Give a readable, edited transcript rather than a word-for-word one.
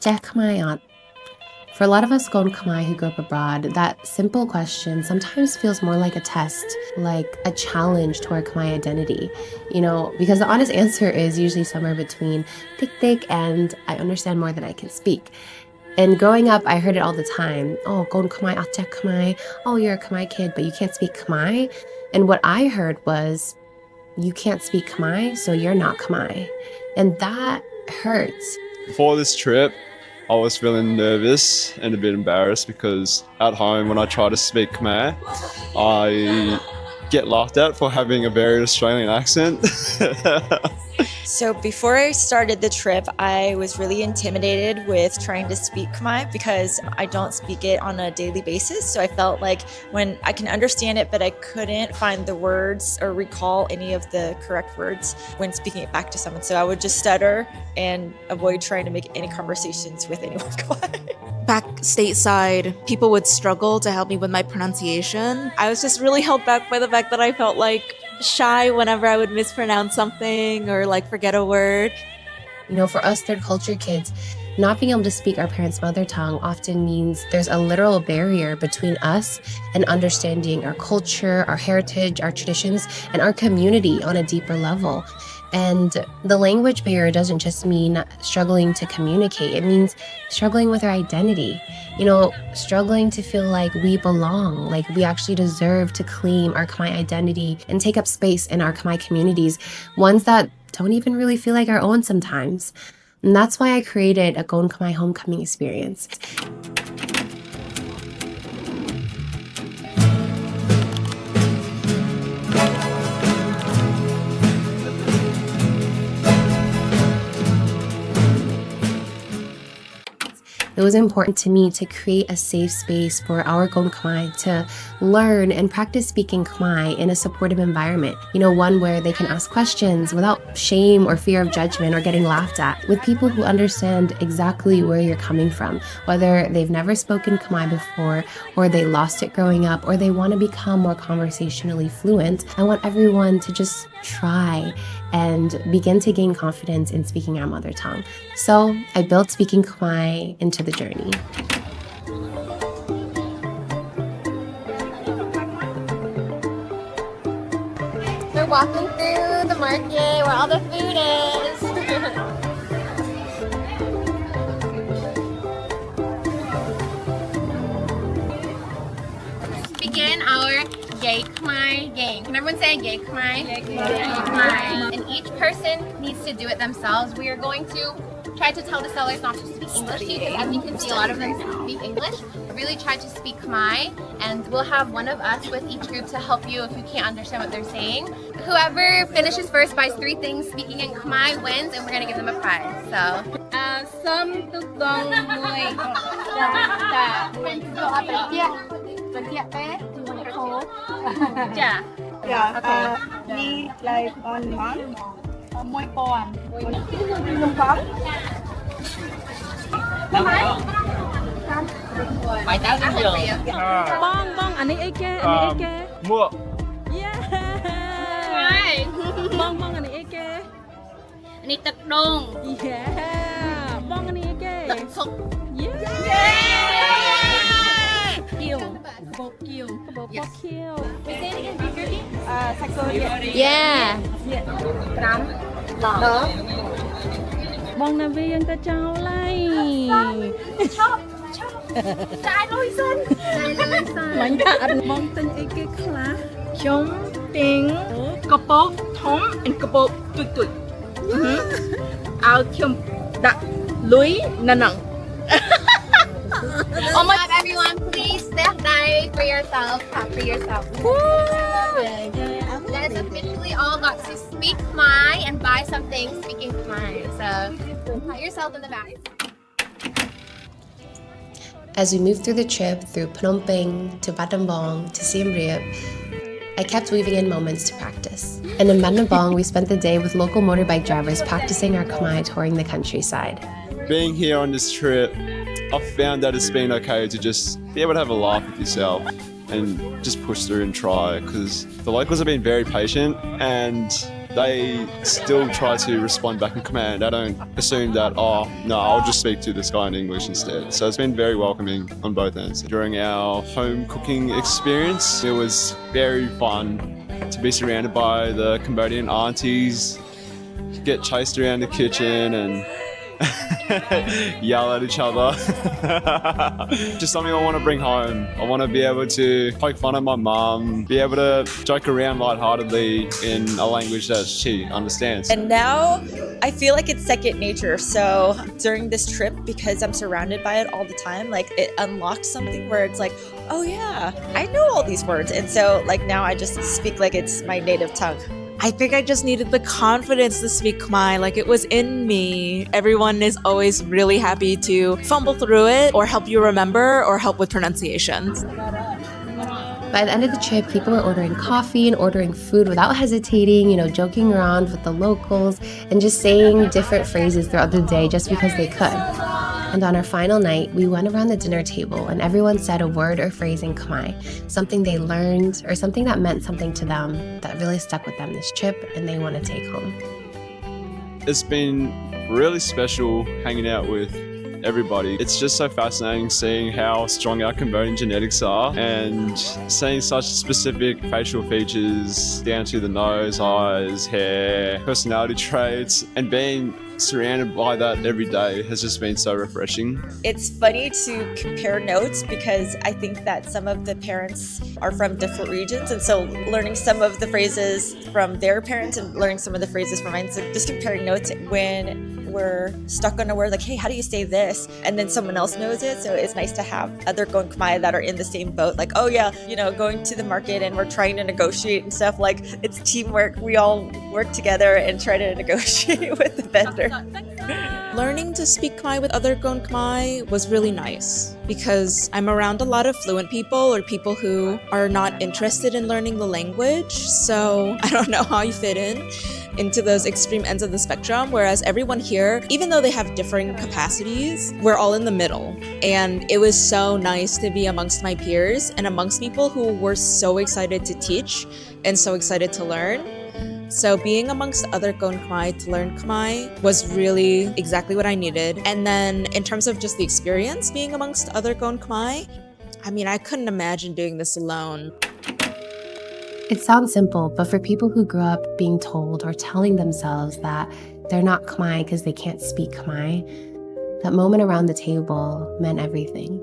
Jack Khmer. For a lot of us Koun Khmer who grew up abroad, that simple question sometimes feels more like a test, like a challenge to our Khmer identity. Because the honest answer is usually somewhere between tik tik and I understand more than I can speak. And growing up, I heard it all the time. Oh, Koun Khmer, Jack Khmer. Oh, you're a Khmer kid, but you can't speak Khmer. And what I heard was, you can't speak Khmer, so you're not Khmer. And that hurts. Before this trip, I was feeling nervous and a bit embarrassed because at home when I try to speak Khmer, I get laughed at for having a very Australian accent. So before I started the trip, I was really intimidated with trying to speak Khmer because I don't speak it on a daily basis. So I felt like when I can understand it, but I couldn't find the words or recall any of the correct words when speaking it back to someone. So I would just stutter and avoid trying to make any conversations with anyone Khmer. Back stateside, people would struggle to help me with my pronunciation. I was just really held back by the fact that I felt like shy whenever I would mispronounce something or like forget a word. For us third culture kids, not being able to speak our parents' mother tongue often means there's a literal barrier between us and understanding our culture, our heritage, our traditions, and our community on a deeper level. And the language barrier doesn't just mean struggling to communicate. It means struggling with our identity. Struggling to feel like we belong, like we actually deserve to claim our Khmer identity and take up space in our Khmer communities, ones that don't even really feel like our own sometimes. And that's why I created a Koun Khmer homecoming experience. It was important to me to create a safe space for our Koun Khmer to learn and practice speaking Khmer in a supportive environment. One where they can ask questions without shame or fear of judgment or getting laughed at, with people who understand exactly where you're coming from, whether they've never spoken Khmer before, or they lost it growing up, or they want to become more conversationally fluent. I want everyone to just try and begin to gain confidence in speaking our mother tongue. So I built Speaking Khmer into the journey. We're walking through the market where all the food is. Begin our Yay Khmer game. Can everyone say Yay Khmer? Yay Khmer. And each person needs to do it themselves. We are going to try to tell the sellers not to speak English to you, because as you can see, a lot of them speak English. But really try to speak Khmer, and we'll have one of us with each group to help you if you can't understand what they're saying. Whoever finishes first buys 3 things speaking in Khmer wins, and we're going to give them a prize. So, some tukang mui. Yeah. Yeah. Okay. We like on month. Mui pon. Nung pon. Bong, anh ấy kê. Mua. Yeah. Bong, anh ấy kê. Anh ấyទឹកដូង Yeah. Bong, anh ấy kê. ទឹកសុក Yeah. Kill. Bok kill. Bok kill. Say it again, Vicky. Yeah. 5 Bong na vi ang ta chao lai. Trai lôi xanh. Bánh ta ăn bong tên ấy kê khá. Chúng tiếng cà bốc thấm and cà bốc tụi tụi. Áo chung đặt lưới nè nặng. Oh my God, everyone, please step down for yourself. Clap for yourself. Guys officially all got to speak Khmer and buy something speaking Khmer. So pat yourself in the back. As we moved through the trip through Phnom Penh to Battambang to Siem Reap, I kept weaving in moments to practice. And in Battambang, we spent the day with local motorbike drivers practicing our Khmer touring the countryside. Being here on this trip, I've found that it's been okay to just be able to have a laugh with yourself and just push through and try, because the locals have been very patient and they still try to respond back in Khmer. They don't assume that, oh, no, I'll just speak to this guy in English instead. So it's been very welcoming on both ends. During our home cooking experience, it was very fun to be surrounded by the Cambodian aunties, get chased around the kitchen and yell at each other. Just something I want to bring home. I want to be able to poke fun at my mum, be able to joke around lightheartedly in a language that she understands. And now I feel like it's second nature. So during this trip, because I'm surrounded by it all the time, like it unlocked something where it's like, oh yeah, I know all these words. And so like now I just speak like it's my native tongue. I think I just needed the confidence to speak Khmer, like it was in me. Everyone is always really happy to fumble through it or help you remember or help with pronunciations. By the end of the trip, people were ordering coffee and ordering food without hesitating, joking around with the locals and just saying different phrases throughout the day just because they could. And on our final night, we went around the dinner table and everyone said a word or phrase in Khmer, something they learned or something that meant something to them that really stuck with them this trip and they want to take home. It's been really special hanging out with everybody. It's just so fascinating seeing how strong our Cambodian genetics are and seeing such specific facial features down to the nose, eyes, hair, personality traits, and being surrounded by that every day has just been so refreshing. It's funny to compare notes because I think that some of the parents are from different regions, and so learning some of the phrases from their parents and learning some of the phrases from mine, so just comparing notes when we're stuck on a word like, hey, how do you say this? And then someone else knows it. So it's nice to have other Koun Khmer that are in the same boat. Like, oh yeah, going to the market and we're trying to negotiate and stuff. Like, it's teamwork. We all work together and try to negotiate with the vendor. Learning to speak Khmer with other Koun Khmer was really nice because I'm around a lot of fluent people or people who are not interested in learning the language. So I don't know how you fit into those extreme ends of the spectrum, whereas everyone here, even though they have differing capacities, we're all in the middle. And it was so nice to be amongst my peers and amongst people who were so excited to teach and so excited to learn. So being amongst other Koun Khmer to learn Khmer was really exactly what I needed. And then in terms of just the experience being amongst other Koun Khmer, I couldn't imagine doing this alone. It sounds simple, but for people who grew up being told or telling themselves that they're not Khmer because they can't speak Khmer, that moment around the table meant everything.